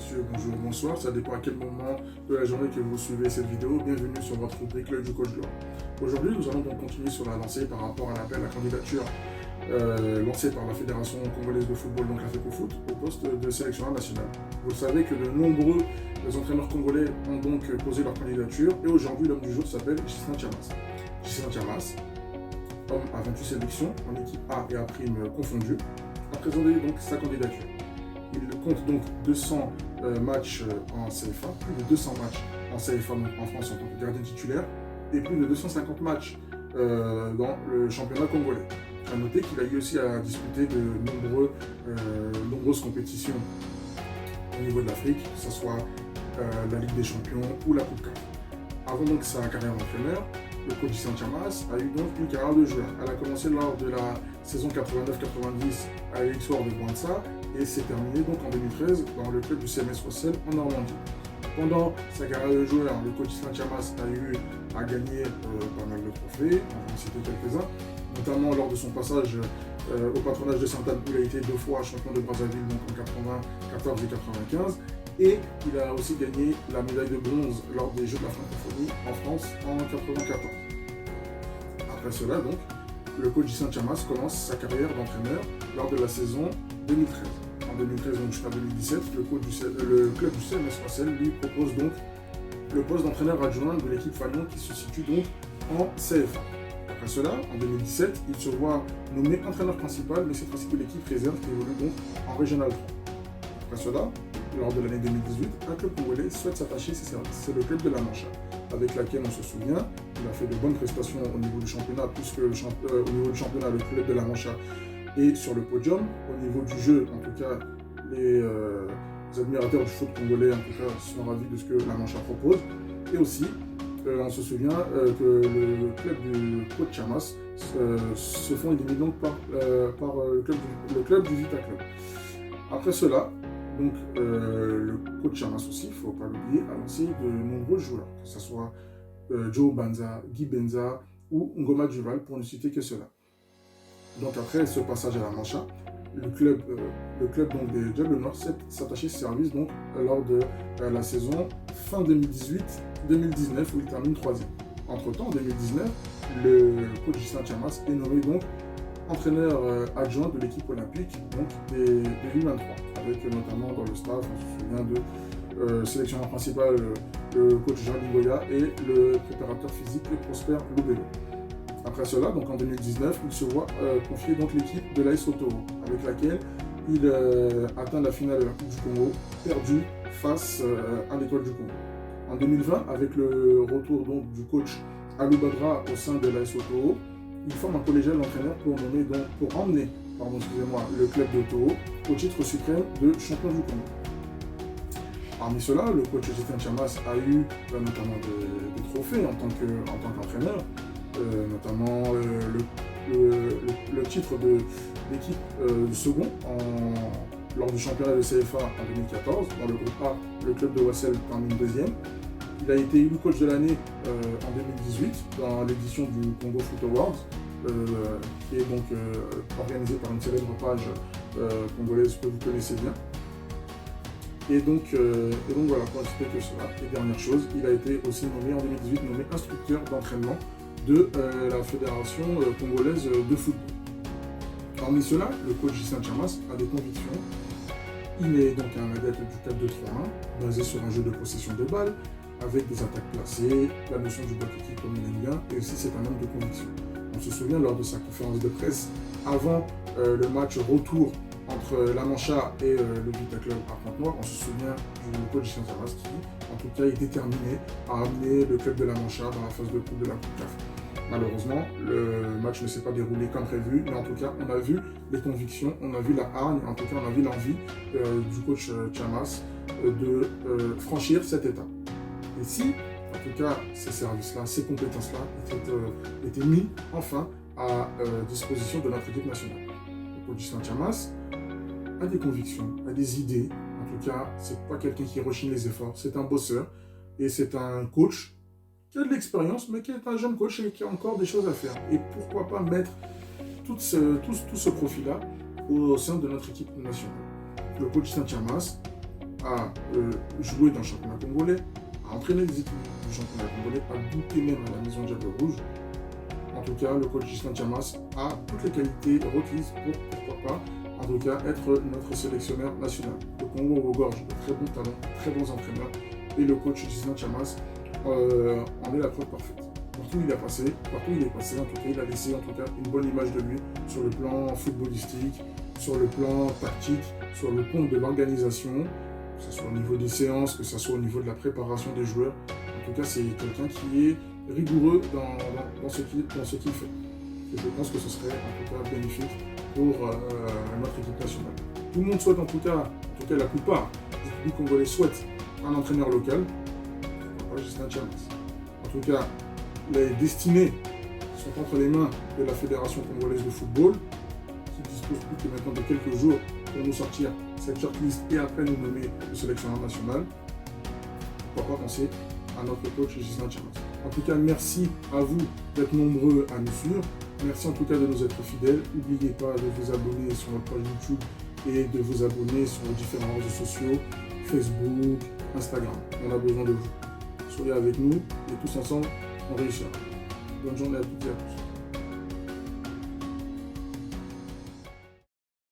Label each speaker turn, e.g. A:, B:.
A: messieurs, bonjour, bonsoir, ça dépend à quel moment de la journée que vous suivez cette vidéo. Bienvenue sur votre rubrique L'œil du coach Gloire. Aujourd'hui, nous allons donc continuer sur la lancée par rapport à l'appel à candidature lancé par la Fédération congolaise de football, donc la FECOFOOT, au poste de sélectionneur national. Vous savez que de nombreux entraîneurs congolais ont donc posé leur candidature et aujourd'hui, l'homme du jour s'appelle Gislain Chamas. Gislain Chamas, homme à 28 sélections en équipe A et A' confondues, a présenté donc sa candidature. Il compte donc 200 matchs en CFA, plus de 200 matchs en CFA donc en France en tant que gardien titulaire et plus de 250 matchs dans le championnat congolais. A noter qu'il a eu aussi à disputer de nombreuses compétitions au niveau de l'Afrique, que ce soit la Ligue des Champions ou la Coupe CAF. Avant donc sa carrière d'entraîneur, le coach Gislain Chamas a eu donc une carrière de joueur. Elle a commencé lors de la saison 89-90 à l'Elixir de Bouanza et s'est terminée donc en 2013 dans le club du CMS Rossel en Normandie. Pendant sa carrière de joueur, le coach Gislain Chamas a eu à gagner pas mal de trophées, on va en citer quelques-uns, notamment lors de son passage au patronage de Sainte-Anne où il a été 2 fois champion de Brazzaville donc en 94 et 95. Et il a aussi gagné la médaille de bronze lors des Jeux de la francophonie en France en 1994. Après cela, donc, le coach Gislain Chamas commence sa carrière d'entraîneur lors de la saison 2013. En 2013 donc jusqu'à 2017, le club du CMS Rossel lui propose donc le poste d'entraîneur adjoint de l'équipe Fagnon qui se situe donc en CFA. Après cela, en 2017, il se voit nommé entraîneur principal, mais cette fois-ci de l'équipe réserve qui évolue donc en Régional 3. Après cela, lors de l'année 2018, un club congolais souhaite s'attacher ses services. C'est le club de la Mancha, avec laquelle on se souvient, il a fait de bonnes prestations au niveau du championnat, puisque au niveau du championnat, le club de la Mancha est sur le podium. Au niveau du jeu, en tout cas, les admirateurs du foot congolais, en tout cas, sont ravis de ce que la Mancha propose. Et aussi, on se souvient que le club du coach Chamas se font éliminer donc par le club du Vita Club. Après cela, donc, le coach Chamas aussi, il ne faut pas l'oublier, a lancé de nombreux joueurs, que ce soit Joe Banza, Guy Benza ou Ngoma Duval, pour ne citer que cela. Donc après ce passage à la Mancha, le club donc, des Diables Noirs s'est attaché ses services donc, lors de la saison fin 2018-2019 où il termine 3e. Entre-temps, en 2019, le coach Gislain Chamas est nommé donc entraîneur adjoint de l'équipe olympique donc, des U23, avec notamment dans le staff, on se souvient de sélectionneur principal, le coach Jean Ligoya et le préparateur physique Prosper Loubello. Après cela, donc en 2019, il se voit confier donc l'équipe de l'AS Otoro, avec laquelle il atteint la finale de la Coupe du Congo, perdue face à l'Étoile du Congo. En 2020, avec le retour donc, du coach Alou Badra au sein de l'AS Otoro, il forme un collégial d'entraîneurs pour emmener le club d'Otoro au titre suprême de champion du Congo. Parmi ceux-là, le coach Gislain Chamas a eu notamment des trophées en tant qu'entraîneur, notamment le titre de l'équipe second lors du championnat de CFA en 2014. Dans le groupe A, le club de Wassel termine 2e. Il a été élu coach de l'année en 2018 dans l'édition du Congo Foot Awards, qui est donc organisée par une célèbre page congolaise que vous connaissez bien. Et donc voilà, pour expliquer cela. Et dernière chose, il a été aussi nommé en 2018 instructeur d'entraînement de la Fédération congolaise de football. Parmi cela, le coach Gislain Chamas a des convictions. Il est donc un adepte du 4-2-3-1, basé sur un jeu de possession de balle, avec des attaques placées, la notion du bloc équipe comme il aime bien, et aussi c'est un homme de conviction. On se souvient lors de sa conférence de presse, avant le match retour entre la Mancha et le Vita Club à Pointe-Noire, on se souvient du coach Gislain Chamas qui, en tout cas, est déterminé à amener le club de la Mancha dans la phase de coupe de la Coupe CAF. Malheureusement, le match ne s'est pas déroulé comme prévu, mais en tout cas, on a vu les convictions, on a vu la hargne, en tout cas, on a vu l'envie du coach Chamas de franchir cette étape. Et si, en tout cas, ces services-là, ces compétences-là étaient mis enfin à disposition de notre équipe nationale. Le coach Gislain Chamas a des convictions, a des idées. En tout cas, c'est pas quelqu'un qui rechigne les efforts, c'est un bosseur et c'est un coach qui a de l'expérience, mais qui est un jeune coach et qui a encore des choses à faire. Et pourquoi pas mettre tout ce profil-là au sein de notre équipe nationale. Le coach Gislain Chamas à jouer dans le championnat congolais, à entraîner les équipes du championnat congolais, à goûter même à la maison Diable Rouge. En tout cas, le coach Gislain Tiamas a toutes les qualités requises pour, pourquoi pas, en tout cas, être notre sélectionneur national. Le Congo regorge de très bons talents, très bons entraîneurs, et le coach Gislain Tiamas en est la preuve parfaite. Partout où il est passé, en tout cas, il a laissé en tout cas une bonne image de lui sur le plan footballistique, sur le plan tactique, sur le plan de l'organisation, que ce soit au niveau des séances, que ce soit au niveau de la préparation des joueurs. En tout cas, c'est quelqu'un qui est rigoureux dans ce qu'il fait. Et je pense que ce serait en tout cas bénéfique pour notre équipe nationale. Tout le monde souhaite en tout cas la plupart des publics congolais souhaitent un entraîneur local, pourquoi pas Gislain Tiamas. En tout cas, les destinées sont entre les mains de la Fédération congolaise de football, qui dispose plus que maintenant de quelques jours pour nous sortir cette shortlist et après nous nommer le sélectionneur national. Pourquoi pas penser à notre coach Gislain Tiamas. En tout cas, merci à vous d'être nombreux à nous suivre. Merci en tout cas de nous être fidèles. N'oubliez pas de vous abonner sur notre page YouTube et de vous abonner sur nos différents réseaux sociaux, Facebook, Instagram. On a besoin de vous. Soyez avec nous et tous ensemble, on réussira. Bonne journée à toutes et à tous.